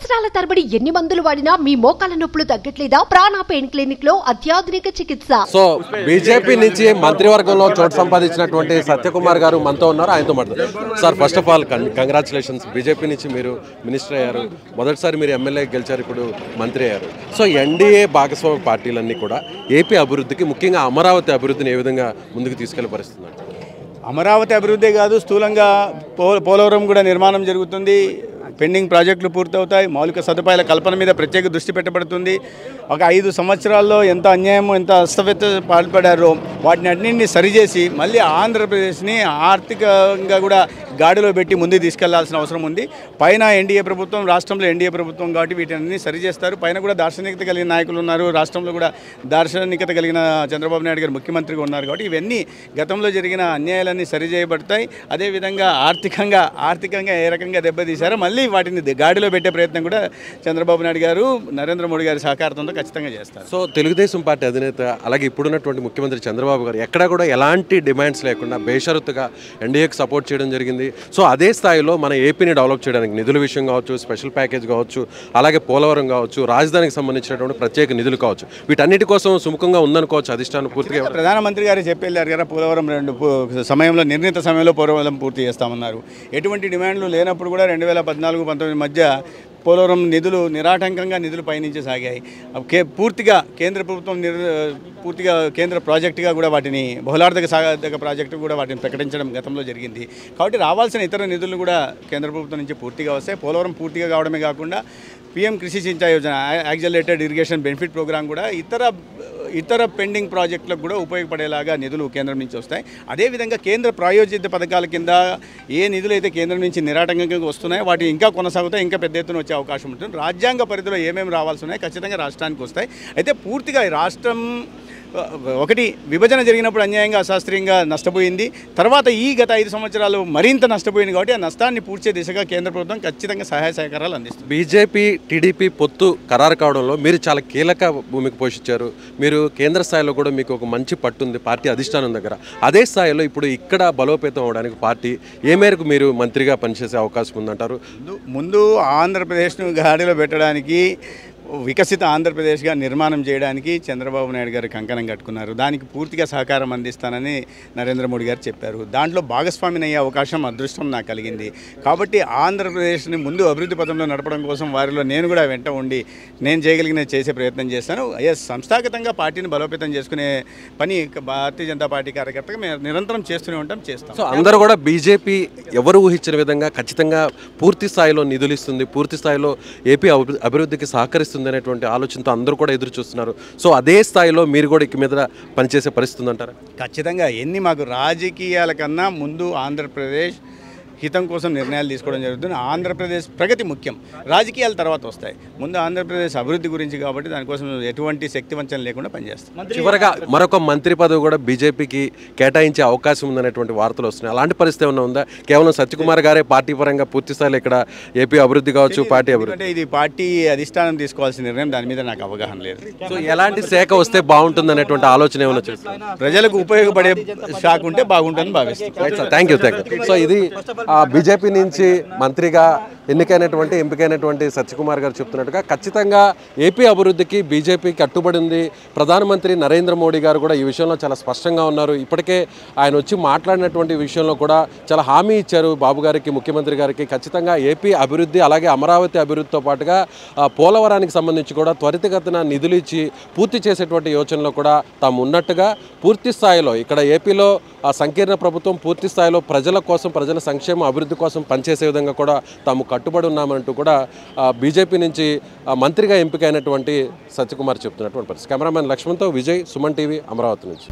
సంవత్సరాల తరబడి ఎన్ని మందులు వాడినా మీ మోకాల నొప్పులు తగ్గట్లేదా? ప్రాణ పెయిన్ క్లినిక్ లో అత్యాధునిక చికిత్స. సో బీజేపీ నుంచి మంత్రివర్గంలో చోటు సంపాదించినటువంటి సత్యకుమార్ గారు మనతో ఉన్నారు. ఆయనతో మాట్లాడారు. Sir, first of all congratulations. BJP నుంచి మీరు మినిస్టర్ అయ్యారు, మొదటిసారి మీరు ఎమ్మెల్యే గెలిచారు, ఇప్పుడు మంత్రి అయ్యారు. సో ఎన్డీఏ భాగస్వామ్య పార్టీలన్నీ కూడా ఏపీ అభివృద్ధికి, ముఖ్యంగా అమరావతి అభివృద్ధిని ఏ విధంగా ముందుకు తీసుకెళ్లే పరిస్థితి? అమరావతి అభివృద్ధి కాదు, స్థూలంగా పోలవరం కూడా నిర్మాణం జరుగుతుంది. పెండింగ్ ప్రాజెక్టులు పూర్తవుతాయి. మౌలిక సదుపాయాల కల్పన మీద ప్రత్యేక దృష్టి పెట్టబడుతుంది. ఒక 5 సంవత్సరాల్లో ఎంత అన్యాయం, ఎంత అస్తవ్యత పాల్పడారో వాటిని అన్నింటినీ సరిచేసి మళ్ళీ ఆంధ్రప్రదేశ్ని ఆర్థికంగా కూడా గాడిలో పెట్టి ముందుకు తీసుకెళ్లాల్సిన అవసరం ఉంది. పైన ఎన్డీఏ ప్రభుత్వం, రాష్ట్రంలో ఎన్డీఏ ప్రభుత్వం కాబట్టి వీటిని సరిచేస్తారు. పైన కూడా దార్శనికత కలిగిన నాయకులు ఉన్నారు. రాష్ట్రంలో కూడా దార్శనికత కలిగిన చంద్రబాబు నాయుడు గారు ముఖ్యమంత్రిగా ఉన్నారు కాబట్టి ఇవన్నీ గతంలో జరిగిన అన్యాయాలన్నీ సరిచేయబడతాయి. అదేవిధంగా ఆర్థికంగా ఏ రకంగా దెబ్బతీశారో మళ్ళీ వాటిని గాడిలో పెట్టే ప్రయత్నం కూడా చంద్రబాబు నాయుడు గారు, నరేంద్ర మోడీ గారి సహకారంతో ఖచ్చితంగా చేస్తారు. సో తెలుగుదేశం పార్టీ అధినేత, అలాగే ఇప్పుడున్నటువంటి ముఖ్యమంత్రి చంద్రబాబు గారు ఎక్కడా కూడా ఎలాంటి డిమాండ్స్ లేకుండా బేషరతుగా ఎన్డీఏకి సపోర్ట్ చేయడం జరిగింది. సో అదే స్థాయిలో మన ఏపీని డెవలప్ చేయడానికి నిధుల విషయం కావచ్చు, స్పెషల్ ప్యాకేజ్ కావచ్చు, అలాగే పోలవరం కావచ్చు, రాజధానికి సంబంధించినటువంటి ప్రత్యేక నిధులు కావచ్చు, వీటన్నిటి కోసం సుముఖంగా ఉందనుకోవచ్చు అధిష్టానం పూర్తిగా. ప్రధానమంత్రి గారు చెప్పేళ్ళారు కదా, పోలవరం నిర్ణీత సమయంలో పోలవరం పూర్తి చేస్తామన్నారు. ఎటువంటి డిమాండ్లు లేనప్పుడు కూడా 2014-19 మధ్య పోలవరం నిధులు నిరాటంకంగా పయనించి సాగాయి. పూర్తిగా కేంద్ర ప్రభుత్వం పూర్తిగా కేంద్ర ప్రాజెక్టుగా కూడా వాటిని బహుళార్థక సాధక ప్రాజెక్టు కూడా వాటిని ప్రకటించడం గతంలో జరిగింది. కాబట్టి రావాల్సిన ఇతర నిధులు కూడా కేంద్ర ప్రభుత్వం నుంచి పూర్తిగా వస్తాయి. పోలవరం పూర్తిగా కావడమే కాకుండా PM Krishi Sinchai Yojana, accelerated irrigation benefit programme కూడా ఇతర పెండింగ్ ప్రాజెక్టులకు కూడా ఉపయోగపడేలాగా నిధులు కేంద్రం నుంచి వస్తాయి. అదేవిధంగా కేంద్ర ప్రాయోజిత పథకాల కింద ఏ నిధులు అయితే కేంద్రం నుంచి నిరాటంకంగా వస్తున్నాయో వాటి ఇంకా కొనసాగుతాయి, ఇంకా పెద్ద ఎత్తున వచ్చే అవకాశం ఉంటుంది. రాజ్యాంగ పరిధిలో ఏమేమి రావాల్సి ఉన్నాయి ఖచ్చితంగా రాష్ట్రానికి వస్తాయి. అయితే పూర్తిగా రాష్ట్రం ఒకటి విభజన జరిగినప్పుడు అన్యాయంగా, అశాస్త్రీయంగా నష్టపోయింది. తర్వాత గత 5 సంవత్సరాలు మరింత నష్టపోయింది. కాబట్టి ఆ నష్టాన్ని పూడ్చే దిశగా కేంద్ర ప్రభుత్వం ఖచ్చితంగా సహాయ సహకారాలు అందిస్తుంది. బీజేపీ టీడీపీ పొత్తు ఖరారు కావడంలో మీరు చాలా కీలక భూమిక పోషించారు. మీరు కేంద్ర స్థాయిలో కూడా మీకు ఒక మంచి పట్టుంది పార్టీ అధిష్టానం దగ్గర. అదే స్థాయిలో ఇప్పుడు ఇక్కడ బలోపేతం అవడానికి పార్టీ ఏ మేరకు మీరు మంత్రిగా పనిచేసే అవకాశం ఉందంటారు? ముందు ఆంధ్రప్రదేశ్ను గాడిలో పెట్టడానికి, వికసిత ఆంధ్రప్రదేశ్గా నిర్మాణం చేయడానికి చంద్రబాబు నాయుడు గారు కంకణం కట్టుకున్నారు. దానికి పూర్తిగా సహకారం అందిస్తానని నరేంద్ర మోడీ గారు చెప్పారు. దాంట్లో భాగస్వామిని అయ్యే అవకాశం, అదృష్టం నాకు కలిగింది. కాబట్టి ఆంధ్రప్రదేశ్ని ముందు అభివృద్ధి పథంలో నడపడం కోసం వారిలో నేను కూడా వెంట ఉండి నేను చేయగలిగినది చేసే ప్రయత్నం చేస్తాను. సంస్థాగతంగా పార్టీని బలోపేతం చేసుకునే పని భారతీయ జనతా పార్టీ కార్యకర్తగా మేము నిరంతరం చేస్తూనే ఉంటాం. సో అందరూ కూడా బీజేపీ ఎవరు ఊహించిన విధంగా ఖచ్చితంగా పూర్తి స్థాయిలో నిధులు ఇస్తుంది, పూర్తి స్థాయిలో ఏపీ అభివృద్ధికి సహకరిస్తుంది అనేటువంటి ఆలోచనతో అందరూ కూడా ఎదురు చూస్తున్నారు. సో అదే స్థాయిలో మీరు కూడా ఇక మీద పనిచేసే పరిస్థితి అంటారా? ఖచ్చితంగా. మాకు రాజకీయాల కన్నా ముందు ఆంధ్రప్రదేశ్ హితం కోసం నిర్ణయాలు తీసుకోవడం జరుగుతుంది. ఆంధ్రప్రదేశ్ ప్రగతి ముఖ్యం, రాజకీయాల తర్వాత వస్తాయి. ముందు ఆంధ్రప్రదేశ్ అభివృద్ధి గురించి కాబట్టి దానికోసం ఎటువంటి శక్తివంచన లేకుండా పనిచేస్తాం. చివరగా మరొక మంత్రి పదవి కూడా బీజేపీకి కేటాయించే అవకాశం ఉందనేటువంటి వార్తలు వస్తున్నాయి. అలాంటి పరిస్థితి ఏమైనా ఉందా? కేవలం సత్యకుమార్ గారే పార్టీ పరంగా పూర్తి స్థాయిలో ఇక్కడ ఏపీ అభివృద్ధి కావచ్చు, పార్టీ అభివృద్ధి అంటే ఇది పార్టీ అధిష్టానం తీసుకోవాల్సిన నిర్ణయం, దాని మీద నాకు అవగాహన లేదు. సో ఎలాంటి శాఖ వస్తే బాగుంటుంది అనేటువంటి ఆలోచన ఏమైనా చేస్తారు? ప్రజలకు ఉపయోగపడే శాఖ ఉంటే బాగుంటుందని భావిస్తాను. Thank you. సో ఇది బీజేపీ నుంచి మంత్రిగా ఎంపికైనటువంటి సత్యకుమార్ గారు చెప్తున్నట్టుగా ఖచ్చితంగా ఏపీ అభివృద్ధికి బీజేపీ కట్టుబడి ఉంది. ప్రధానమంత్రి నరేంద్ర మోడీ గారు కూడా ఈ విషయంలో చాలా స్పష్టంగా ఉన్నారు. ఇప్పటికే ఆయన వచ్చి మాట్లాడినటువంటి విషయంలో కూడా చాలా హామీ ఇచ్చారు బాబు గారికి, ముఖ్యమంత్రి గారికి. ఖచ్చితంగా ఏపీ అభివృద్ధి, అలాగే అమరావతి అభివృద్ధితో పాటుగా పోలవరానికి సంబంధించి కూడా త్వరితగతిన నిధులు ఇచ్చి పూర్తి చేసేటువంటి యోచనలో కూడా తాము ఉన్నట్టుగా, పూర్తి స్థాయిలో ఇక్కడ ఏపీలో సంకీర్ణ ప్రభుత్వం పూర్తి స్థాయిలో ప్రజల కోసం, ప్రజల సంక్షేమ అభివృద్ధి కోసం పనిచేసే విధంగా కూడా తాము కట్టుబడి ఉన్నామంటూ కూడా బీజేపీ నుంచి మంత్రిగా ఎంపికైనటువంటి సత్యకుమార్ చెప్తున్నటువంటి పరిస్థితి. కెమెరామెన్ లక్ష్మణ్తో విజయ్, సుమన్ టీవీ, అమరావతి నుంచి.